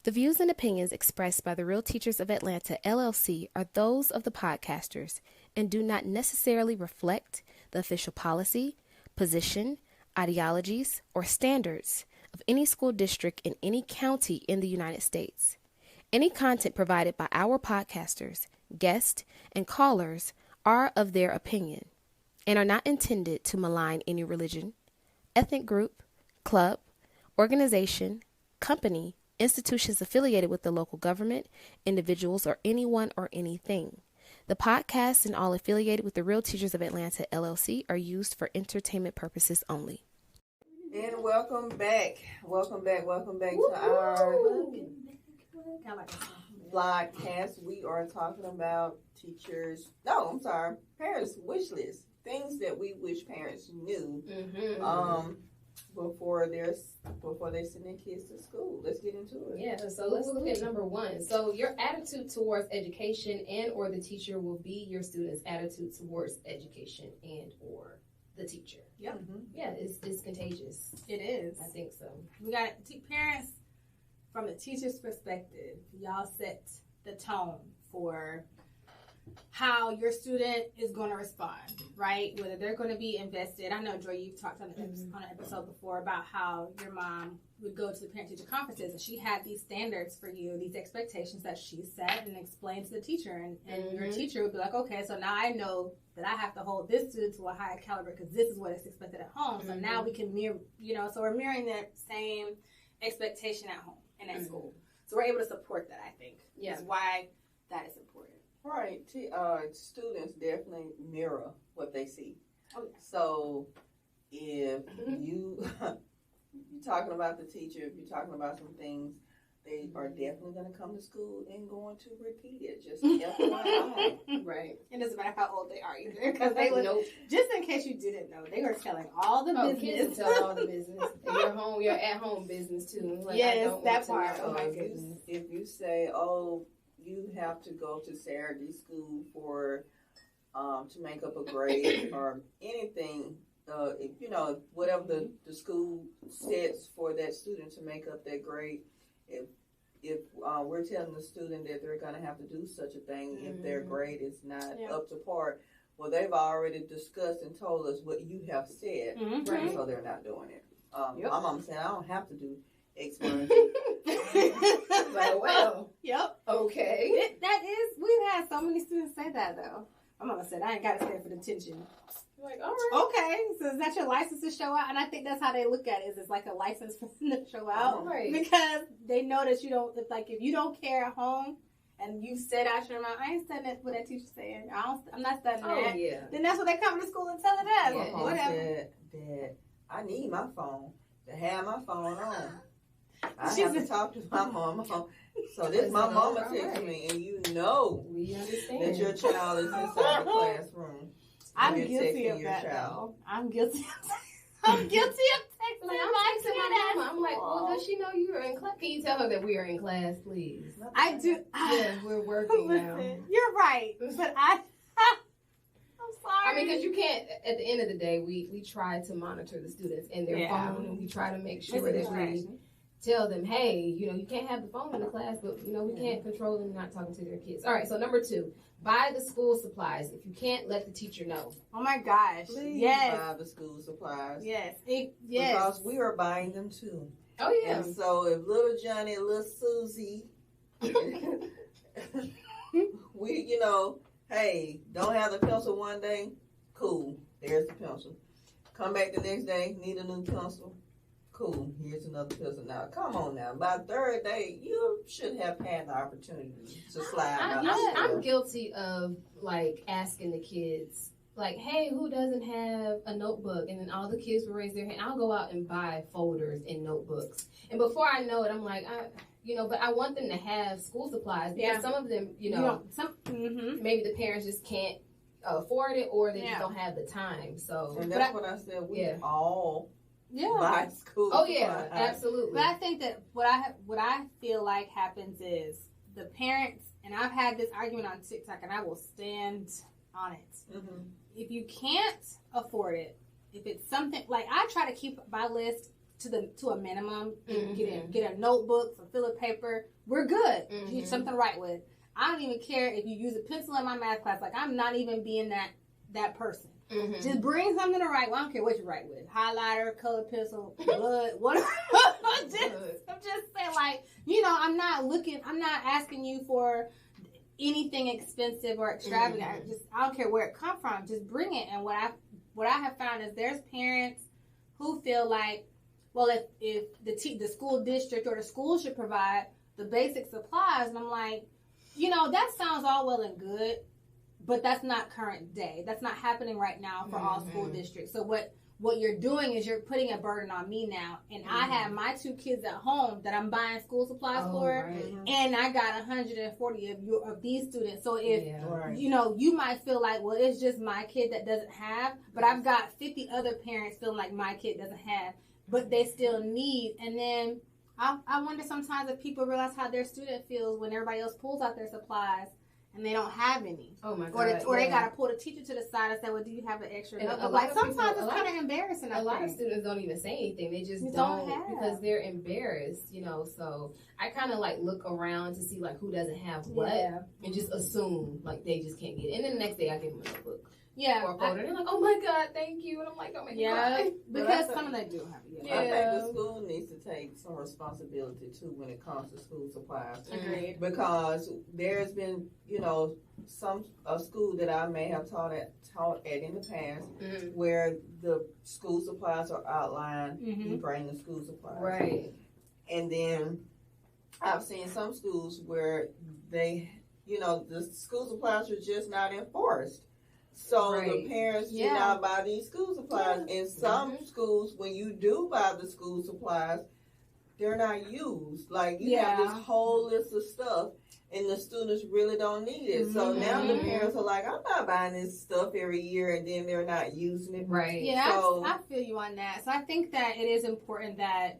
The views and opinions expressed by the Real Teachers of Atlanta, LLC, are those of the podcasters and do not necessarily reflect the official policy, position, ideologies, or standards of any school district in any county in the United States. Any content provided by our podcasters, guests, and callers are of their opinion and are not intended to malign any religion, ethnic group, club, organization, company, institutions affiliated with the local government, individuals, or anyone or anything. The podcasts and all affiliated with the Real Teachers of Atlanta, LLC, are used for entertainment purposes only. And welcome back to our vlogcast. We are talking about parents' wish list. Things that we wish parents knew before they send their kids to school. Let's get into it. Yeah, so let's look at number one. So your attitude towards education and or the teacher will be your student's attitude towards education and or the teacher. Yep. Mm-hmm. Yeah, it's contagious. It is. I think so. We got parents, from the teacher's perspective, y'all set the tone for how your student is going to respond, right? Whether they're going to be invested. I know, Joy, you've talked on an episode before about how your mom would go to the parent-teacher conferences and she had these standards for you, these expectations that she set and explained to the teacher. And your teacher would be like, okay, so now I know that I have to hold this student to a higher caliber because this is what is expected at home. So now we can mirror, so we're mirroring that same expectation at home and at school. So we're able to support that, I think. Yeah. Is why that is important. Right. Students definitely mirror what they see. Oh, yeah. So if you're talking about the teacher, if you're talking about some things, they are definitely going to come to school and going to repeat it. Just FYI. Right. It doesn't matter how old they are either, because they would. Just in case you didn't know, they were telling all the business. Kids tell all the business. Your at-home business too. Like, yes, that part. Oh my goodness. If you say, you have to go to Saturday school for to make up a grade or anything, whatever the school sets for that student to make up that grade, if we're telling the student that they're going to have to do such a thing if their grade is not up to par, well, they've already discussed and told us what you have said, Right. so they're not doing it. My mom said, I don't have to do X, Y, and Like, well, Yep. okay. We've had so many students say that, though. My mama said, I ain't got to stay for detention. Like, all right. Okay, so is that your license to show out? And I think that's how they look at it, is it's like a license for them to show out. Right. Because they know that if you don't care at home and you said out your mouth, I ain't studying what that teacher's saying. I'm not studying that. Yeah. Then that's what they come to school and tell it us. Yeah. My mom Whatever. said that I need my phone to have my phone on. I She have to said- talk to my mama. So this my mama texts me, and We understand. that your child is inside the classroom. I'm You're guilty texting of your that, child. though. I'm guilty of texting Like, my I'm texting kid my at mama. I'm like, well, school. does she know you are in class? Can you tell her that we are in class, please? I do. Yeah, we're working now. Listen, you're right, but I'm sorry. I mean, because you can't, at the end of the day, we try to monitor the students and their phone, and we try to make sure that we tell them, hey, you can't have the phone in the class, but, we can't control them not talking to their kids. All right, so number 2, buy the school supplies. If you can't, let the teacher know. Oh my gosh! Please Yes, buy the school supplies. yes, Because we are buying them too. Oh, yeah. And so if little Johnny and little Susie, we, hey, don't have the pencil one day, cool, there's the pencil. Come back the next day, need a new pencil, cool, here's another pencil. Now, come on now, by the third day, you should have had the opportunity to slide out. I'm guilty of, asking the kids, hey, who doesn't have a notebook? And then all the kids will raise their hand. I'll go out and buy folders and notebooks. And before I know it, I'm like, but I want them to have school supplies because some of them, maybe the parents just can't afford it or they just don't have the time. So, and that's what I said. We all buy school. Oh yeah, absolutely. But I think that what I feel like happens is the parents, and I've had this argument on TikTok, and I will stand on it. If you can't afford it, if it's something I try to keep my list to a minimum. Get a notebook, some filler paper. We're good. Use something to write with. I don't even care if you use a pencil in my math class. Like, I'm not even being that person. Just bring something to write. Well, I don't care what you write with. Highlighter, colored pencil, blood, whatever. I'm just saying, like, I'm not asking you for anything expensive or extravagant. I don't care where it comes from. Just bring it. And what I have found is there's parents who feel like, well, if the school district or the school should provide the basic supplies, and I'm like, that sounds all well and good, but that's not current day. That's not happening right now for all school districts. So what you're doing is you're putting a burden on me now, and I have my 2 kids at home that I'm buying school supplies for, and I got 140 of these students. So if you might feel like, well, it's just my kid that doesn't have, but I've got 50 other parents feeling like my kid doesn't have, but they still need. And then I wonder sometimes if people realize how their student feels when everybody else pulls out their supplies and they don't have any. Oh my God. Or they got to pull the teacher to the side and say, well, do you have an extra? Sometimes it's kind of embarrassing. A lot of students don't even say anything. They just don't because they're embarrassed, So I kind of like look around to see like who doesn't have what and just assume like they just can't get it. And then the next day I give them a notebook. Yeah. Or a folder. And they're like, oh my God, thank you. And I'm like, don't make me cry. Because some of them do have it. I think the school needs to take some responsibility too when it comes to school supplies. Agreed. Because there's been, a school that I may have taught at in the past where the school supplies are outlined. You bring the school supplies. Right. And then I've seen some schools where they, the school supplies are just not enforced. So the parents do not buy these school supplies. In some schools, when you do buy the school supplies, they're not used. Like, you have this whole list of stuff, and the students really don't need it. So now the parents are like, I'm not buying this stuff every year, and then they're not using it. Right. Yeah, so, I feel you on that. So I think that it is important that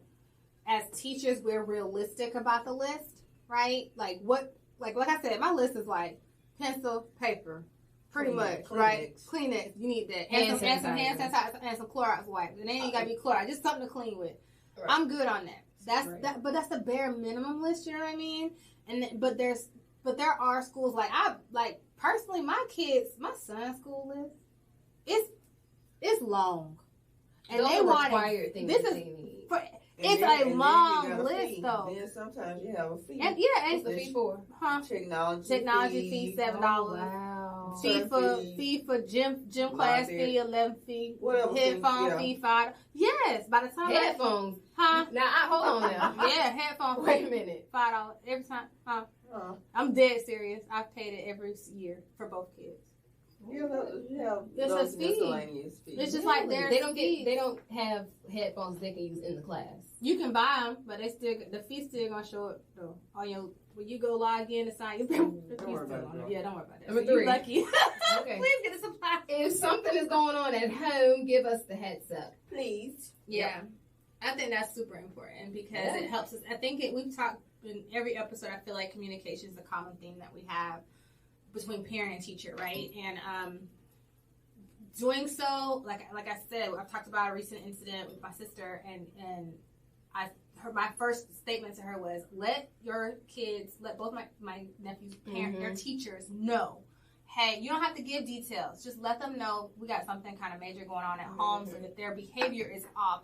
as teachers, we're realistic about the list, right? Like I said, my list is like pencil, paper, pretty much, right? Kleenex, you need that. And some hand sanitizer and some Clorox wipes. And then you gotta be Clorox, just something to clean with. Right. I'm good on that. But that's the bare minimum list, you know what I mean? But there are schools personally, my son's school list, it's long. And those they want required things this that is they need. It's a long list, though. Then sometimes you have a fee. And what's the fee for? Technology fee, $7. Oh, wow. Fee for gym class fee, 11 fee. Headphone fee, $5. Yes, by the time headphones. Huh? Now hold on now. Yeah, headphones. Wait a minute. $5 every time. I'm dead serious. I've paid it every year for both kids. You have it's those a fee. miscellaneous fees. It's just like they don't have headphones they can use in the class. You can buy them, but the fee's still gonna show up though on your when you go log in and sign your paper. Don't worry about that. Yeah, don't worry about that. Number 3. You're lucky. Okay. Please get a supply. If something is going on at home, give us the heads up, please. Yeah, I think that's super important because it helps us. I think we've talked in every episode. I feel like communication is a common theme that we have between parent and teacher, right? And doing so, like I said, I've talked about a recent incident with my sister, and my first statement to her was, let both my nephews' parents, their teachers know, hey, you don't have to give details, just let them know we got something kind of major going on at home, so that their behavior is off.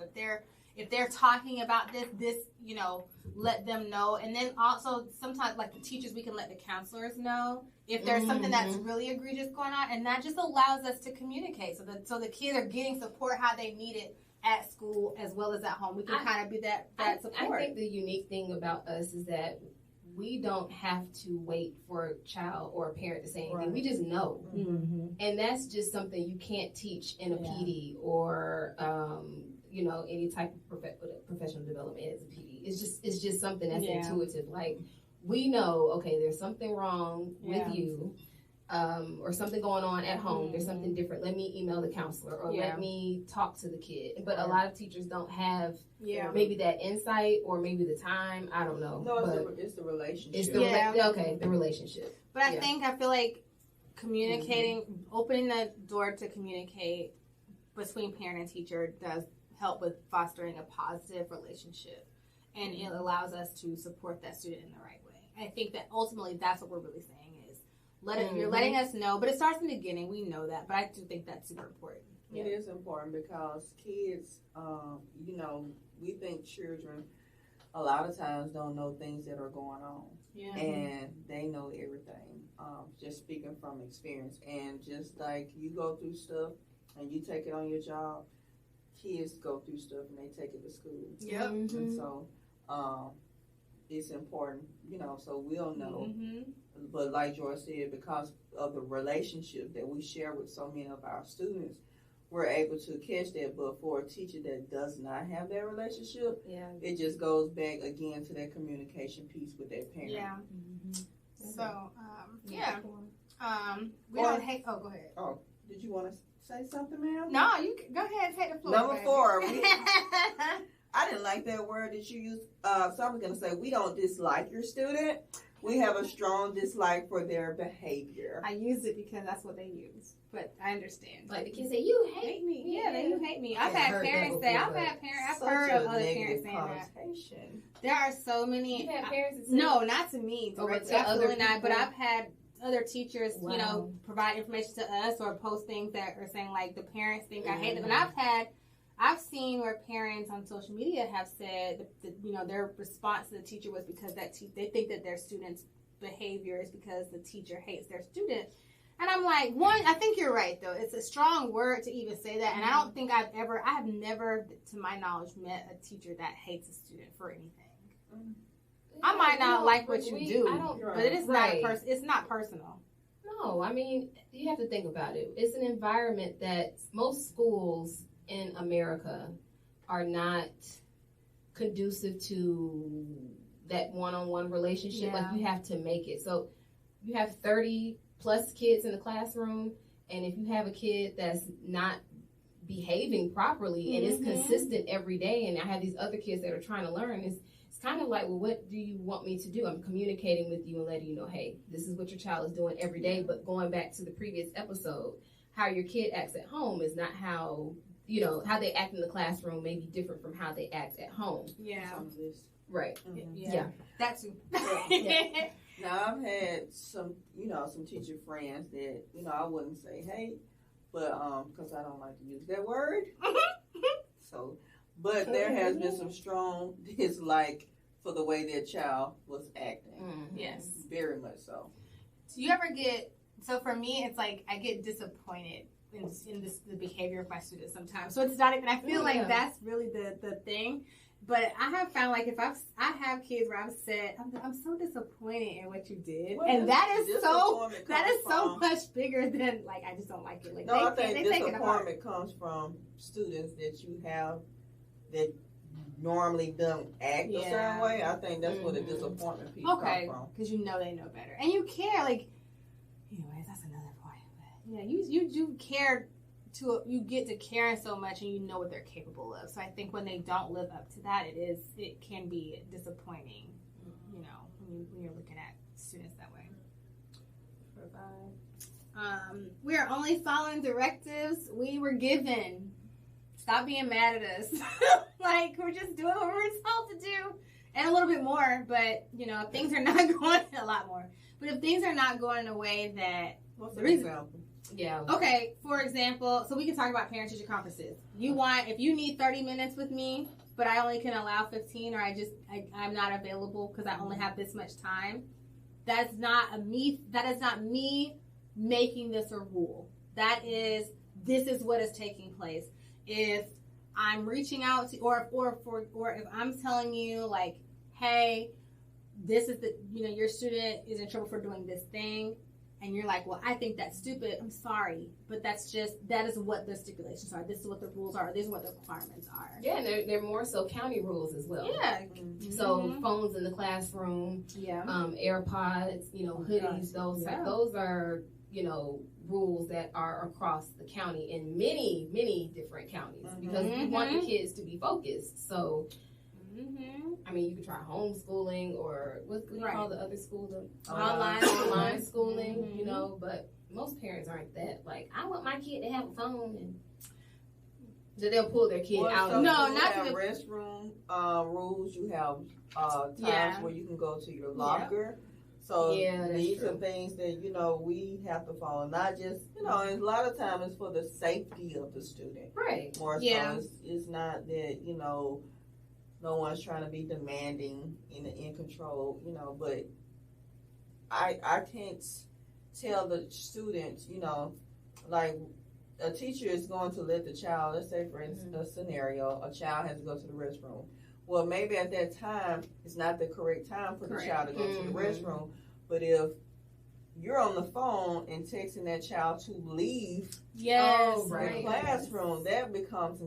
If they're talking about this, let them know. And then also sometimes, like the teachers, we can let the counselors know if there's something that's really egregious going on, and that just allows us to communicate so the kids are getting support how they need it at school as well as at home. We can kind of be that support. I think the unique thing about us is that we don't have to wait for a child or a parent to say anything. Right. We just know. Mm-hmm. And that's just something you can't teach in a PD or any type of professional development as a PD. It's just something that's intuitive. Like, we know, okay, there's something wrong with you, or something going on at home. Mm-hmm. There's something different. Let me email the counselor, or let me talk to the kid. But a lot of teachers don't have maybe that insight or maybe the time. I don't know. No, it's the relationship. It's the the relationship. But I feel like communicating, opening the door to communicate between parent and teacher does help with fostering a positive relationship, and it allows us to support that student in the right way. I think that ultimately that's what we're really saying is you're letting us know, but it starts in the beginning. We know that, but I do think that's super important. It is important because kids, we think children a lot of times don't know things that are going on. Yeah. And they know everything, just speaking from experience. And just like you go through stuff and you take it on your job, kids go through stuff and they take it to school. Yep. And so it's important, so we'll know. But like Joy said, because of the relationship that we share with so many of our students, we're able to catch that. But for a teacher that does not have that relationship, it just goes back again to that communication piece with their parent. Yeah. So, we don't hate. Oh, go ahead. Oh, did you want to say something, ma'am? No, you go ahead and take the floor. Number 4. I didn't like that word that you used. So I'm going to say we don't dislike your student. We have a strong dislike for their behavior. I use it because that's what they use, but I understand. Like the kids say, "You hate me." Yeah, you hate me. I've had parents say, I've heard of other parents saying that. There are so many. You've had parents that say, no, not to me. Or to absolutely other not. But people? I've had other teachers, provide information to us or post things that are saying like the parents think I hate them. And I've seen where parents on social media have said that, their response to the teacher was because they think that their student's behavior is because the teacher hates their student. And I'm like, I think you're right though. It's a strong word to even say that. And I don't think I have never, to my knowledge, met a teacher that hates a student for anything. I might not like what you do, but it is it's not personal. No, I mean, you have to think about it. It's an environment that most schools in America are not conducive to that one-on-one relationship. Like, you have to make it. So you have 30 plus kids in the classroom, and if you have a kid that's not behaving properly and it's consistent every day, and I have these other kids that are trying to learn, it's kind of like, well, what do you want me to do? I'm communicating with you and letting you know, hey, this is what your child is doing every day. But going back to the previous episode, how your kid acts at home is not how, how they act in the classroom may be different from how they act at home. Yeah. Right. Yeah. That too. Now, I've had some teacher friends that, I wouldn't say hate, but, because I don't like to use that word. So, but there has been some strong dislike for the way their child was acting. Yes. Very much so. Do you ever so for me, it's like I get disappointed in the behavior of my students sometimes. So it's not even, I feel like that's really the thing. But I have found like if I have kids where I've said, I'm so disappointed in what you did. Well, and that is so much bigger than like, I just don't like it. Like, no, I think disappointment comes from students that you have that normally don't act a certain way. I think that's where the disappointment piece comes from. Because they know better. And you care, like, anyways, that's another point. But you do care. You get to caring so much and you know what they're capable of. So I think when they don't live up to that, it can be disappointing, when you're looking at students that way. We are only following directives we were given. Stop being mad at us. Like, we're just doing what we're told to do. And a little bit more, but, if things are not going, a lot more. But if things are not going in a way that, what's the example? Yeah. Okay, for example, so we can talk about parent-teacher conferences. If you need 30 minutes with me, but I only can allow 15, or I'm not available because I only have this much time, that is not me making this a rule. This is what is taking place. If I'm reaching out to, or if I'm telling you like, hey, this is your student is in trouble for doing this thing, and you're like, well, I think that's stupid. I'm sorry, but that is what the stipulations are. This is what the rules are. This is what the requirements are. Yeah, and they're more so county rules as well. Yeah. So phones in the classroom. Yeah. AirPods. Hoodies. Those are rules that are across the county in many, many different counties because we want the kids to be focused. So. I mean, you could try homeschooling or what do you call the other school? Online schooling, but most parents aren't that. Like, I want my kid to have a phone. And So they'll pull their kid Well, out. so No, you not have to the- restroom rules. You have times Yeah. where you can go to your locker. So Yeah, that's these true. are things that we have to follow. Not just and a lot of times it's for the safety of the student. Right. More Yeah. so, it's not that no one's trying to be demanding and in control. But I can't tell the students. Like a teacher is going to let the child. Let's say, for instance, a scenario: a child has to go to the restroom. Well, maybe at that time it's not the correct time for the child to go to the restroom. But if you're on the phone and texting that child to leave Yes, the classroom, that becomes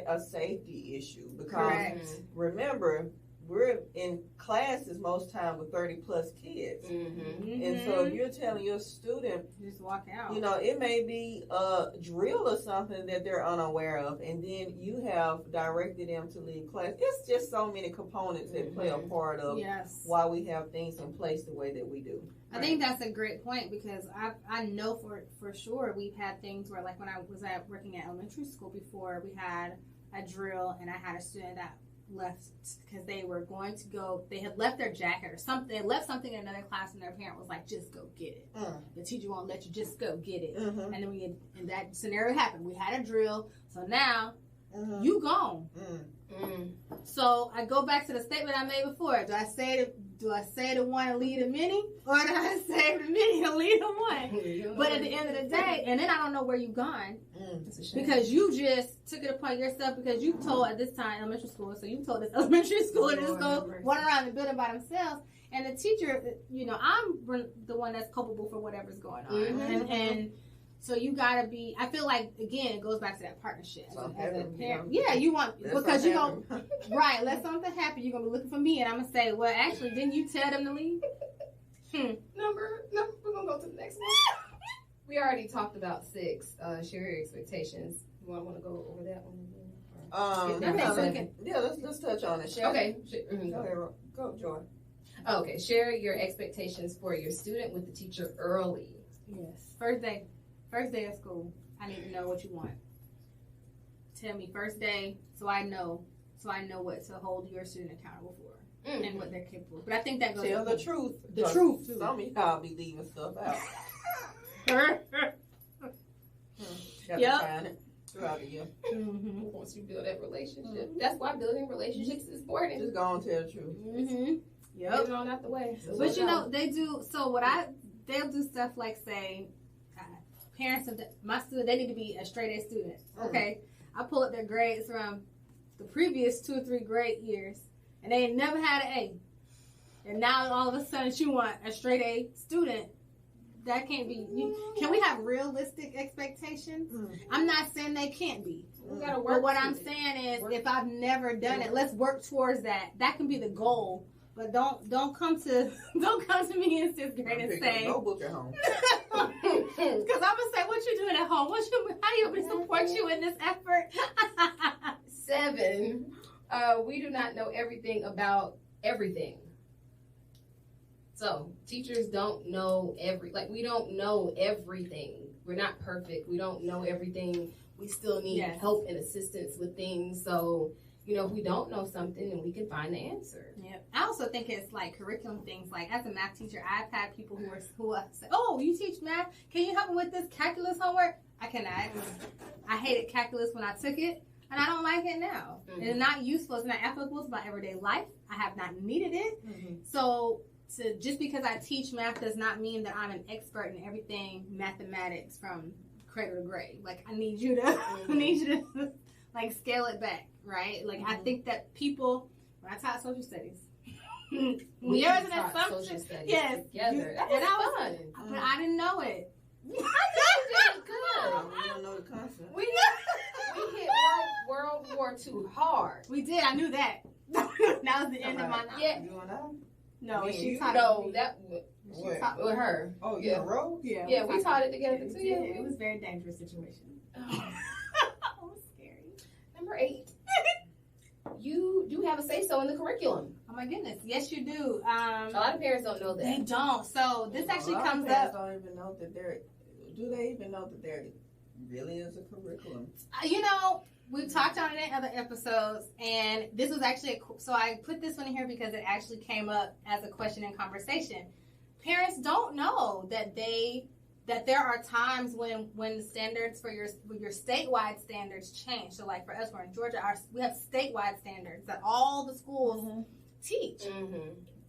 a safety issue. Because correct. remember, we're in classes most time with 30 plus kids. Mm-hmm. And so if you're telling your student, just walk out. it may be a drill or something that they're unaware of, and then you have directed them to leave class. It's just so many components that play a part of Yes. why we have things in place the way that we do. I think that's a great point because I know for sure we've had things where, like when I was working at elementary school before, we had a drill and I had a student that left because they were going to go. They had left their jacket or something. They left something in another class, and their parent was like, "Just go get it." The teacher won't let you. Just go get it. Mm-hmm. And then and that scenario happened. We had a drill, so now Mm-hmm. you gone. Mm. So I go back to the statement I made before. Do I say the one and lead the many, or do I say the many and lead the one? But at the end of the day, and then I don't know where you've gone That's a shame. because you just took it upon yourself because you told at this time elementary school, so you told this elementary school to just go run around the building by themselves. And the teacher, I'm the one that's culpable for whatever's going on, Mhm. and so you gotta be. I feel like again, it goes back to that partnership So as a having, parent. Yeah, you want That's because you not go happening. right. Let something happen. You're gonna be looking for me, and I'm gonna say, well, actually, didn't you tell them to leave? Number, we're gonna go to the next one. We already talked about 6. Share your expectations. You want to go over that one again? That makes Okay. sense. Yeah, let's touch on it. Share. Okay. Go ahead, go, Joy. Okay. Share your expectations for your student with the teacher early. Yes. First day of school. I need to know what you want. Tell me first day, so I know what to hold your student accountable for and what they're capable of. But I think that goes. Tell the truth. The Because truth, too. Some of y'all be leaving stuff out. Got Yep. to find it throughout the year. Mhm. Once you build that relationship, that's why building relationships is important. Just go and tell the truth. Mhm. Yep. Get it on out the way. So But they do. So they'll do stuff like say, parents of my student, they need to be a straight A student. Okay, I pull up their grades from the previous 2 or 3 grade years, and they ain't never had an A. And now all of a sudden, you want a straight A student. That can't be. Can we have realistic expectations? I'm not saying they can't be. we gotta work. But what to I'm it. saying is, if I've never done it, let's work towards that. That can be the goal. But don't come to me in 6th grade and say, No book at home. because I'm gonna say, what you doing at home? How do you want me to support you in this effort? 7, we do not know everything about everything. So teachers don't know we don't know everything. We're not perfect. We don't know everything. We still need help and assistance with things. So, if we don't know something, then we can find the answer. Yeah. I also think it's like curriculum things. Like as a math teacher, I've had people who say, "Oh, you teach math? Can you help me with this calculus homework?" I cannot. I hated calculus when I took it, and I don't like it now. Mm-hmm. It's not useful. It's not applicable to my everyday life. I have not needed it. So just because I teach math does not mean that I'm an expert in everything mathematics from cradle to grave. Like I need you to like scale it back, right? Like I think that people, when I taught social studies, We there was an taught assumption. social studies Yes, together. That and was I fun. but I didn't know it. I think we did good. We don't know the concept. We hit World War II hard. We did. I knew that. That was the end of my knowledge. Yeah. You and I? No, Me she and taught No, me. that She What? taught with her. Oh, Yeah. Rose? Yeah, we taught it together We too. did. Yeah. It was a very dangerous situation. Oh. It was scary. Number 8. You do have a say-so in the curriculum. Oh my goodness. Yes, you do. A lot of parents don't know They that. don't. So this actually A lot of comes parents up. Don't even know that do they even know that there really is a curriculum? we've talked on it in other episodes, and this was actually so I put this one in here because it actually came up as a question in conversation. Parents don't know that there are times when the standards for your statewide standards change. So, like for us, we're in Georgia. We have statewide standards that all the schools teach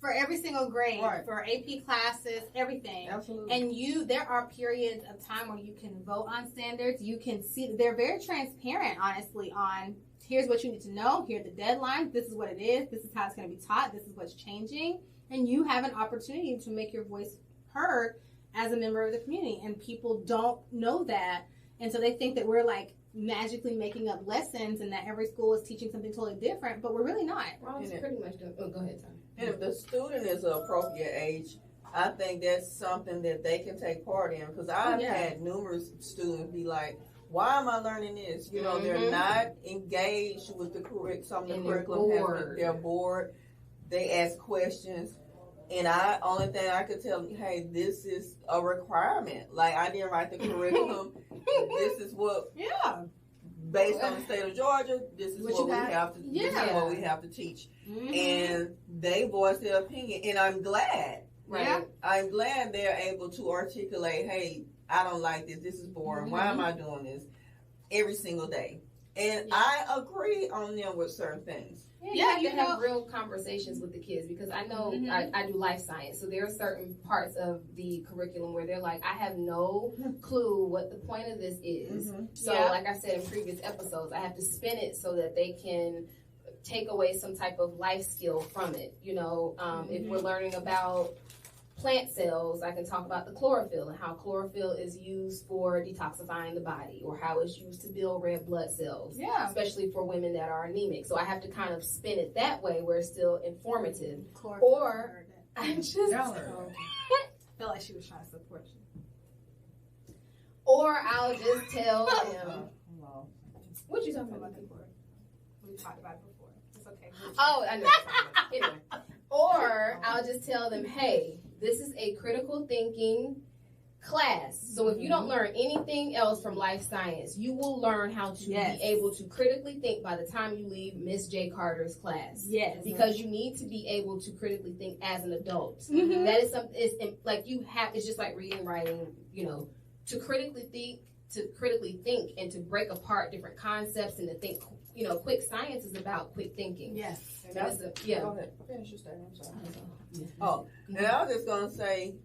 for every single grade, for AP classes, everything. Absolutely. And there are periods of time where you can vote on standards. You can see they're very transparent, honestly, on here's what you need to know. Here are the deadlines. This is what it is. This is how it's going to be taught. This is what's changing. And you have an opportunity to make your voice heard as a member of the community, and people don't know that, and so they think that we're like magically making up lessons and that every school is teaching something totally different, but we're really not. Well, it's pretty much done. Oh, go ahead, Tom. And if the student is an appropriate age, I think that's something that they can take part in, because I've had numerous students be like, why am I learning this? You know, they're not engaged with the some of the curriculum. They're bored. They ask questions. And only thing I could tell them, hey, this is a requirement. Like, I didn't write the curriculum. This is what, based on the state of Georgia, this is what we have to. This is what we have to teach. And they voice their opinion, and I'm glad. Right. I'm glad they're able to articulate, hey, I don't like this. This is boring. Why am I doing this every single day? And I agree on them with certain things. Yeah, you have to have real conversations with the kids, because I know I do life science, so there are certain parts of the curriculum where they're like, I have no clue what the point of this is. So like I said in previous episodes, I have to spin it so that they can take away some type of life skill from it. You know, if we're learning about plant cells, I can talk about the chlorophyll and how chlorophyll is used for detoxifying the body, or how it's used to build red blood cells, especially for women that are anemic. So I have to kind of spin it that way where it's still informative. Or I just feel like she was trying to support you. Or I'll just tell them. What you talking about? We talked about it before. It's okay. Oh, I know. Anyway. Or I'll just tell them, hey, this is a critical thinking class. So if you don't learn anything else from life science, you will learn how to be able to critically think by the time you leave Miss J. Carter's class. Yes. Because you need to be able to critically think as an adult. That is something, it's just like reading, writing, you know, to critically think and to break apart different concepts and to think, you know, quick science is about quick thinking. Yes. Go ahead. Finish your statement. I'm sorry. And I was just gonna say,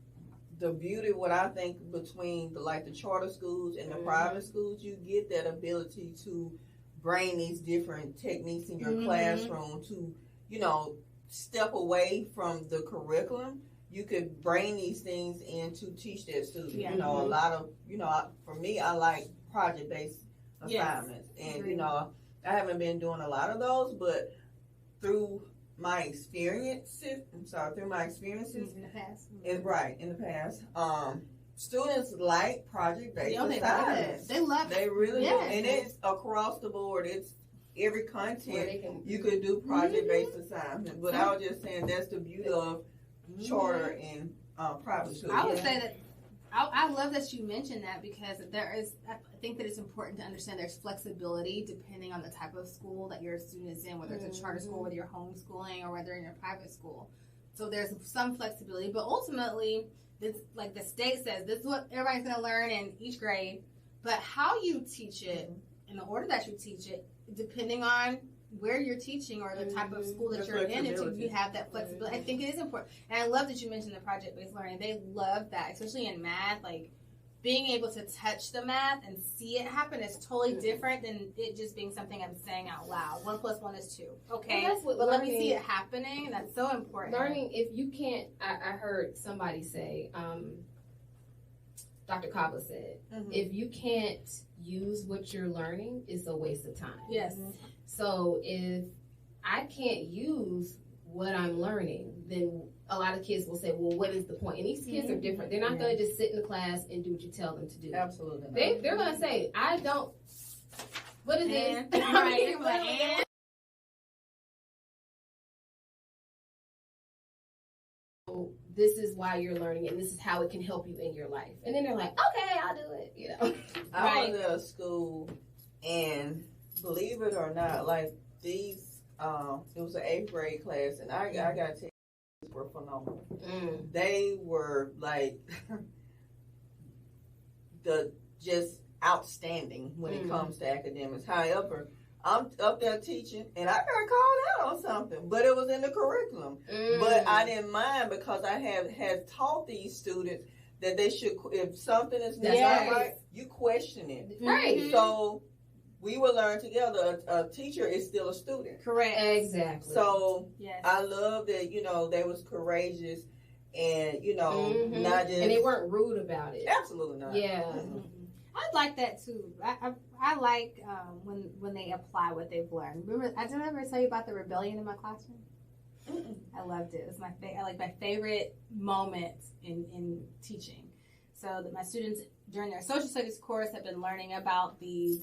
the beauty, what I think between the charter schools and the private schools, you get that ability to bring these different techniques in your classroom to, you know, step away from the curriculum. You could bring these things in to teach that student. You know, a lot of, you know, for me, I like project-based assignments, and you know, I haven't been doing a lot of those, but through my experiences, in the past, in the past, students like project-based assignments. They love it. They really do, and it's across the board. It's every content you could do project-based assignment. But I was just saying that's the beauty of charter and private schools. I would say that I love that you mentioned that, because I think that it's important to understand there's flexibility depending on the type of school that your student is in, whether it's a charter school, whether you're homeschooling, or whether in your private school. So there's some flexibility, but ultimately, it's like the state says, this is what everybody's going to learn in each grade, but how you teach it, in the order that you teach it, depending on where you're teaching or the type of school that you're in, if you have that flexibility. I think it is important. And I love that you mentioned the project-based learning. They love that, especially in math. Like, being able to touch the math and see it happen is totally different than it just being something I'm saying out loud. 1 + 1 is 2. Okay, but let me see it happening. That's so important. Learning, if you can't, I heard somebody say, Dr. Kava said, if you can't use what you're learning, it's a waste of time. Yes. So if I can't use what I'm learning, then a lot of kids will say, well, what is the point? And these kids are different. They're not going to just sit in the class and do what you tell them to do. Absolutely. They're going to say, I don't, what is this? Right. This is why you're learning it, and this is how it can help you in your life. And then they're like, okay, I'll do it, you know. I was at a school, and believe it or not, like these, it was an 8th grade class, and I got to tell you, these were phenomenal. They were like just outstanding when it comes to academics. However, I'm up there teaching, and I got called out on something, but it was in the curriculum. But I didn't mind because I had taught these students that they should, if something is not right, you question it. Right. So we will learn together. A teacher is still a student. Correct. Exactly. So I love that, they was courageous and, not just. And they weren't rude about it. Absolutely not. Yeah. I like that too. I like when they apply what they've learned. Remember, I did I ever tell you about the rebellion in my classroom? I loved it. It was my favorite moment in teaching. So that my students during their social studies course have been learning about these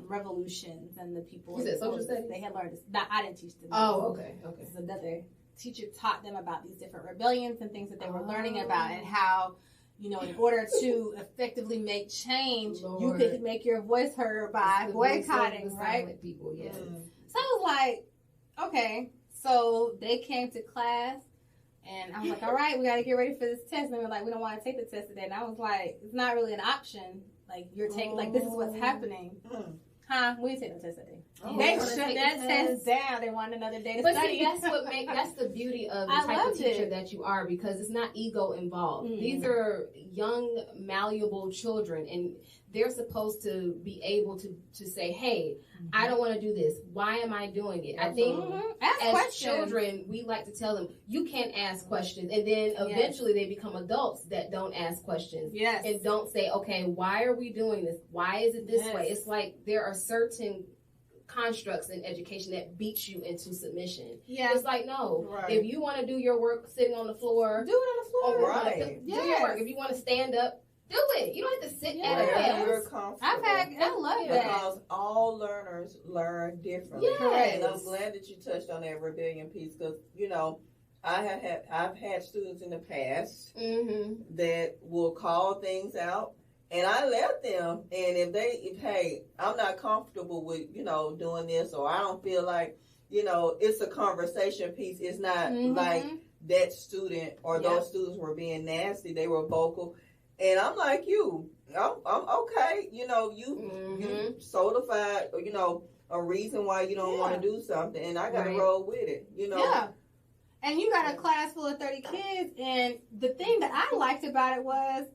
revolutions and the people. You said social studies? They had learned this. I didn't teach them. Oh, okay. This is another teacher taught them about these different rebellions and things that they were learning about, and how, in order to effectively make change, you could make your voice heard by boycotting, right? People, yes. So I was like, okay. So they came to class, and I was like, all right, we got to get ready for this test. And they were like, we don't want to take the test today. And I was like, it's not really an option. Like, you're taking, like, this is what's happening. Huh? We didn't take no test today. They shut that test down. They wanted another day to study. See, that's the beauty of the type of teacher that you are, because it's not ego involved. These are young, malleable children, and they're supposed to be able to say, hey, I don't want to do this. Why am I doing it? I think as children, we like to tell them, you can't ask questions. And then eventually they become adults that don't ask questions. Yes. And don't say, okay, why are we doing this? Why is it this way? It's like there are certain constructs in education that beat you into submission. Yeah. It's like, no. Right. If you want to do your work sitting on the floor, do it on the floor. Right. Do your work. If you want to stand up, do it. You don't have to sit at a desk. I love that. Because all learners learn differently. Yes. And I'm glad that you touched on that rebellion piece, because, I've had students in the past that will call things out. And I let them, and if hey, I'm not comfortable with, doing this, or I don't feel like, it's a conversation piece. It's not like that student or those students were being nasty. They were vocal. And I'm like you. I'm okay. You solidified, a reason why you don't want to do something, and I got to roll with it, Yeah. And you got a class full of 30 kids, and the thing that I liked about it was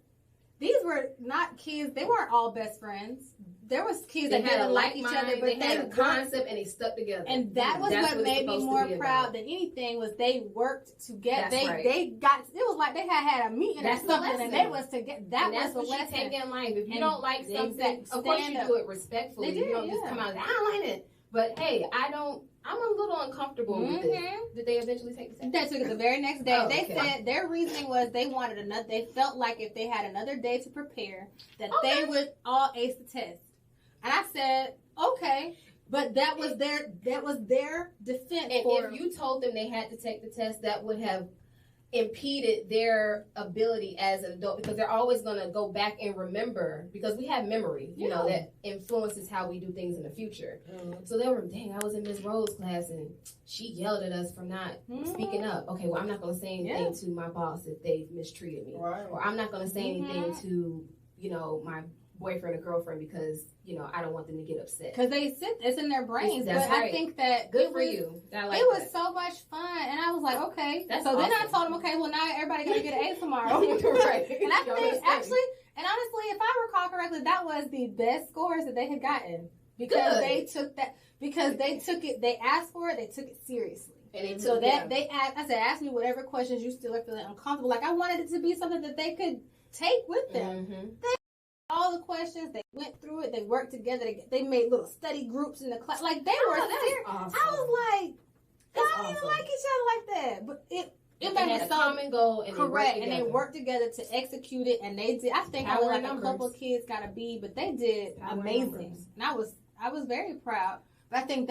these were not kids. They weren't all best friends. There was kids that didn't like each other, but they had a concept and they stuck together. And that was what made me more proud than anything, was they worked together. They got, it was like they had a meeting or something, and they was together. That's the lesson. Take in life. If you don't like something, of course you do it respectfully. You don't just come out and say, I don't like it. But hey, I'm a little uncomfortable with this. Did they eventually take the test? They took it the very next day. They said their reasoning was they wanted another. They felt like if they had another day to prepare, that they would all ace the test. And I said, okay, but that was their defense. And if you told them they had to take the test, that would have impeded their ability as an adult, because they're always going to go back and remember, because we have memory, that influences how we do things in the future. So they were, dang, I was in Ms. Rose's class and she yelled at us for not speaking up. Okay, well, I'm not going to say anything to my boss if they've mistreated me. Right. Or I'm not going to say anything to, my boyfriend or girlfriend, because I don't want them to get upset. Because it's in their brains. That's but right. I think that good for you. It was so much fun, and I was like, okay. That's so awesome. then I told them, okay, well now everybody gonna get an A tomorrow. Right. And I think honestly, if I recall correctly, that was the best scores that they had gotten, because they took that, because they took it. They asked for it. They took it seriously. And they so that they asked. I said, ask me whatever questions you still are feeling uncomfortable. Like, I wanted it to be something that they could take with them. All the questions, they went through it. They worked together. They made little study groups in the class. Like, they were serious. Awesome. I was like, y'all don't even like each other like that. But it made had a common goal, and correct. And they worked together to execute it, and they did. I think I was like a couple of kids got a B, but they did amazing. And I was very proud. But I think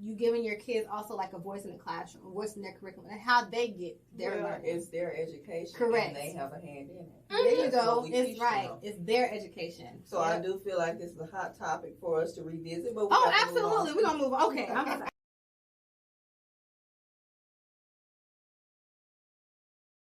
you giving your kids also like a voice in the classroom, a voice in their curriculum, and how they get their learning. It's their education. Correct. And they have a hand in it. There you go. It's It's right. It's their education. So I do feel like this is a hot topic for us to revisit. But absolutely. We're going to move on. Okay. I'm sorry.